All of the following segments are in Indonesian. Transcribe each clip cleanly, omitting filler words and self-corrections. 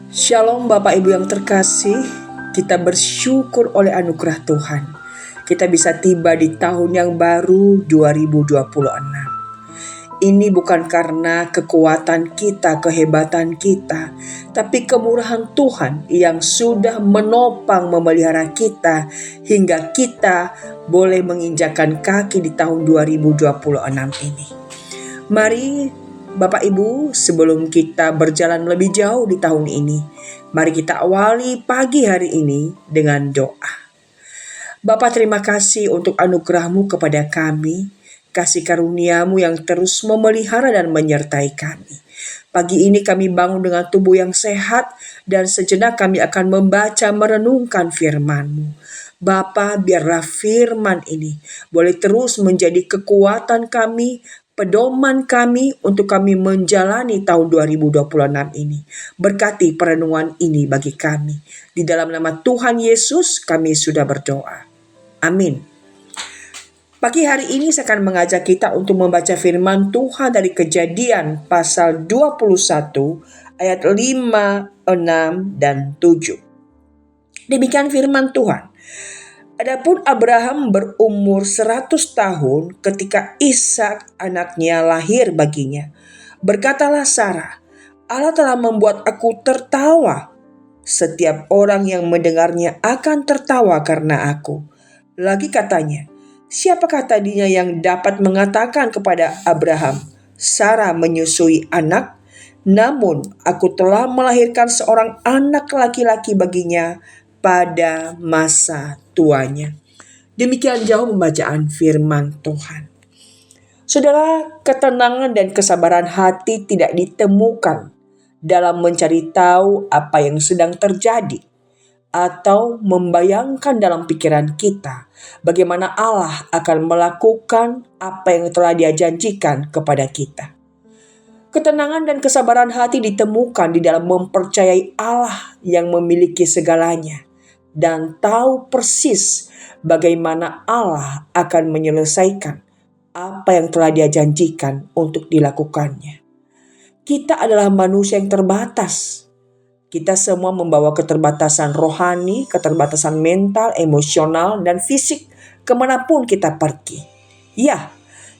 Shalom Bapak Ibu yang terkasih, kita bersyukur oleh anugerah Tuhan. Kita bisa tiba di tahun yang baru 2026. Ini bukan karena kekuatan kita, kehebatan kita, tapi kemurahan Tuhan yang sudah menopang memelihara kita hingga kita boleh menginjakkan kaki di tahun 2026 ini. Mari Bapak Ibu, sebelum kita berjalan lebih jauh di tahun ini, mari kita awali pagi hari ini dengan doa. Bapa, terima kasih untuk anugerah-Mu kepada kami, kasih karunia-Mu yang terus memelihara dan menyertai kami. Pagi ini kami bangun dengan tubuh yang sehat dan sejenak kami akan membaca merenungkan firman-Mu. Bapa, biarlah firman ini boleh terus menjadi kekuatan kami, pedoman kami untuk kami menjalani tahun 2026 ini. Berkati perenungan ini bagi kami. Di dalam nama Tuhan Yesus kami sudah berdoa. Amin. Pagi hari ini saya akan mengajak kita untuk membaca firman Tuhan dari Kejadian pasal 21 ayat 5, 6, dan 7. Demikian firman Tuhan. Adapun Abraham berumur 100 tahun ketika Ishak anaknya lahir baginya. Berkatalah Sarah, Allah telah membuat aku tertawa. Setiap orang yang mendengarnya akan tertawa karena aku. Lagi katanya, siapakah tadinya yang dapat mengatakan kepada Abraham, Sarah menyusui anak? Namun aku telah melahirkan seorang anak laki-laki baginya pada masa tuanya. Demikian jauh pembacaan firman Tuhan. Saudara, ketenangan dan kesabaran hati tidak ditemukan dalam mencari tahu apa yang sedang terjadi atau membayangkan dalam pikiran kita bagaimana Allah akan melakukan apa yang telah Dia janjikan kepada kita. Ketenangan dan kesabaran hati ditemukan di dalam mempercayai Allah yang memiliki segalanya dan tahu persis bagaimana Allah akan menyelesaikan apa yang telah Dia janjikan untuk dilakukannya. Kita adalah manusia yang terbatas. Kita semua membawa keterbatasan rohani, keterbatasan mental, emosional, dan fisik kemanapun kita pergi. Ya,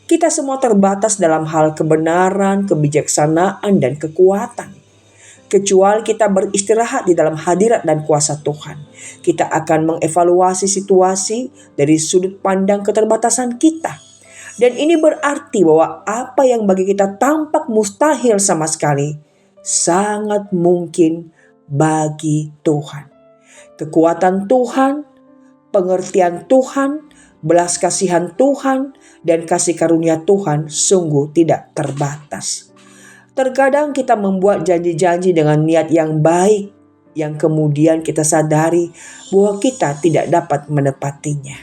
kita semua terbatas dalam hal kebenaran, kebijaksanaan, dan kekuatan. Kecuali kita beristirahat di dalam hadirat dan kuasa Tuhan, kita akan mengevaluasi situasi dari sudut pandang keterbatasan kita. Dan ini berarti bahwa apa yang bagi kita tampak mustahil sama sekali, sangat mungkin bagi Tuhan. Kekuatan Tuhan, pengertian Tuhan, belas kasihan Tuhan, dan kasih karunia Tuhan sungguh tidak terbatas. Terkadang kita membuat janji-janji dengan niat yang baik, yang kemudian kita sadari bahwa kita tidak dapat menepatinya.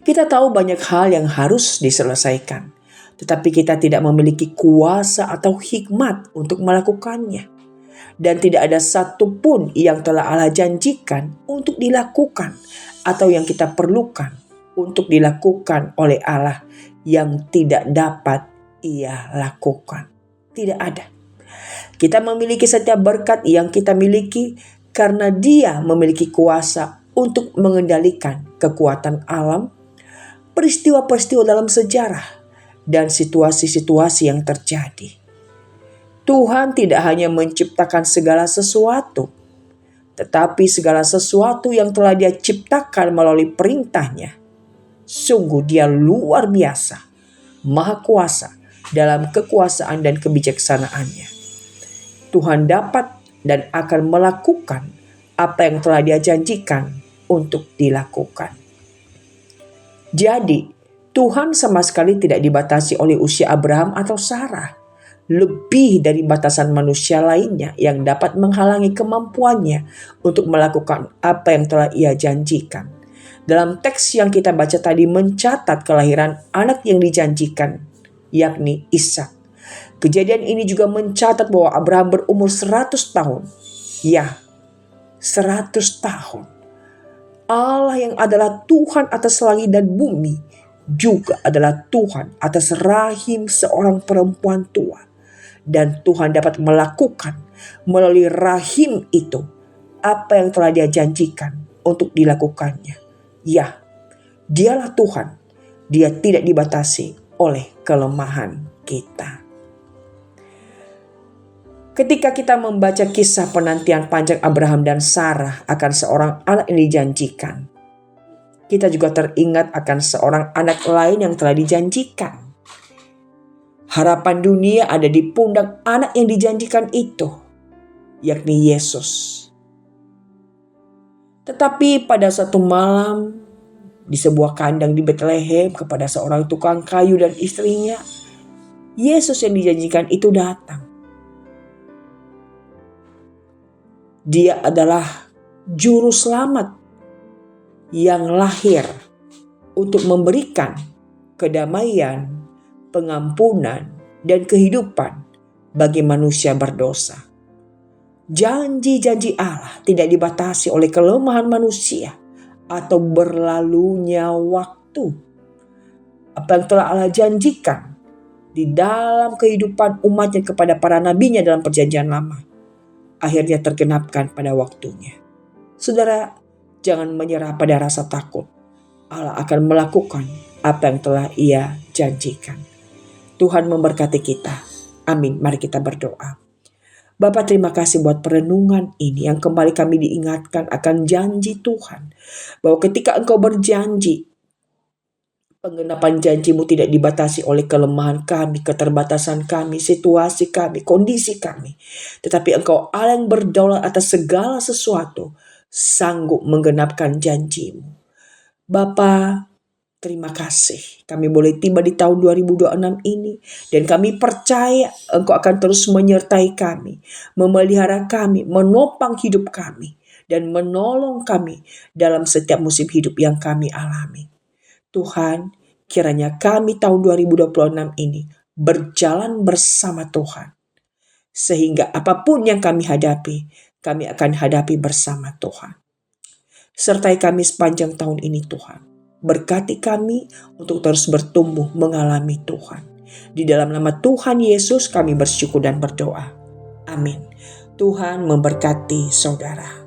Kita tahu banyak hal yang harus diselesaikan, tetapi kita tidak memiliki kuasa atau hikmat untuk melakukannya. Dan tidak ada satupun yang telah Allah janjikan untuk dilakukan atau yang kita perlukan untuk dilakukan oleh Allah yang tidak dapat Ia lakukan. Tidak ada. Kita memiliki setiap berkat yang kita miliki karena Dia memiliki kuasa untuk mengendalikan kekuatan alam, peristiwa-peristiwa dalam sejarah, dan situasi-situasi yang terjadi. Tuhan tidak hanya menciptakan segala sesuatu, tetapi segala sesuatu yang telah Dia ciptakan melalui perintahnya. Sungguh Dia luar biasa, maha kuasa dalam kekuasaan dan kebijaksanaannya. Tuhan dapat dan akan melakukan apa yang telah Dia janjikan untuk dilakukan. Jadi, Tuhan sama sekali tidak dibatasi oleh usia Abraham atau Sarah. Lebih dari batasan manusia lainnya yang dapat menghalangi kemampuannya untuk melakukan apa yang telah Ia janjikan. Dalam teks yang kita baca tadi mencatat kelahiran anak yang dijanjikan, yakni Ishak. Kejadian ini juga mencatat bahwa Abraham berumur 100 tahun. Ya, 100 tahun. Allah yang adalah Tuhan atas langit dan bumi juga adalah Tuhan atas rahim seorang perempuan tua. dan Tuhan dapat melakukan melalui rahim itu apa yang telah Dia janjikan untuk dilakukannya. Ya, Dialah Tuhan. Dia tidak dibatasi oleh kelemahan kita. Ketika kita membaca kisah penantian panjang Abraham dan Sarah akan seorang anak yang dijanjikan, kita juga teringat akan seorang anak lain yang telah dijanjikan. Harapan dunia ada di pundak anak yang dijanjikan itu, yakni Yesus. Tetapi pada satu malam di sebuah kandang di Bethlehem kepada seorang tukang kayu dan istrinya, Yesus yang dijanjikan itu datang. Dia adalah juru selamat yang lahir untuk memberikan kedamaian, pengampunan, dan kehidupan bagi manusia berdosa. Janji-janji Allah tidak dibatasi oleh kelemahan manusia atau berlalunya waktu. Apa yang telah Allah janjikan di dalam kehidupan umatnya kepada para nabinya dalam perjanjian lama, akhirnya tergenapkan pada waktunya. Saudara, jangan menyerah pada rasa takut. Allah akan melakukan apa yang telah Ia janjikan. Tuhan memberkati kita. Amin. Mari kita berdoa. Bapa, terima kasih buat perenungan ini yang kembali kami diingatkan akan janji Tuhan. Bahwa ketika Engkau berjanji, penggenapan janji-Mu tidak dibatasi oleh kelemahan kami, keterbatasan kami, situasi kami, kondisi kami. Tetapi Engkau Allah yang berdaulat atas segala sesuatu, sanggup menggenapkan janji-Mu. Bapa, terima kasih kami boleh tiba di tahun 2026 ini. Dan kami percaya Engkau akan terus menyertai kami, memelihara kami, menopang hidup kami, dan menolong kami dalam setiap musim hidup yang kami alami. Tuhan, kiranya kami tahun 2026 ini berjalan bersama Tuhan. Sehingga apapun yang kami hadapi, kami akan hadapi bersama Tuhan. Sertai kami sepanjang tahun ini Tuhan. Berkati kami untuk terus bertumbuh mengalami Tuhan. Di dalam nama Tuhan Yesus kami bersyukur dan berdoa. Amin. Tuhan memberkati saudara.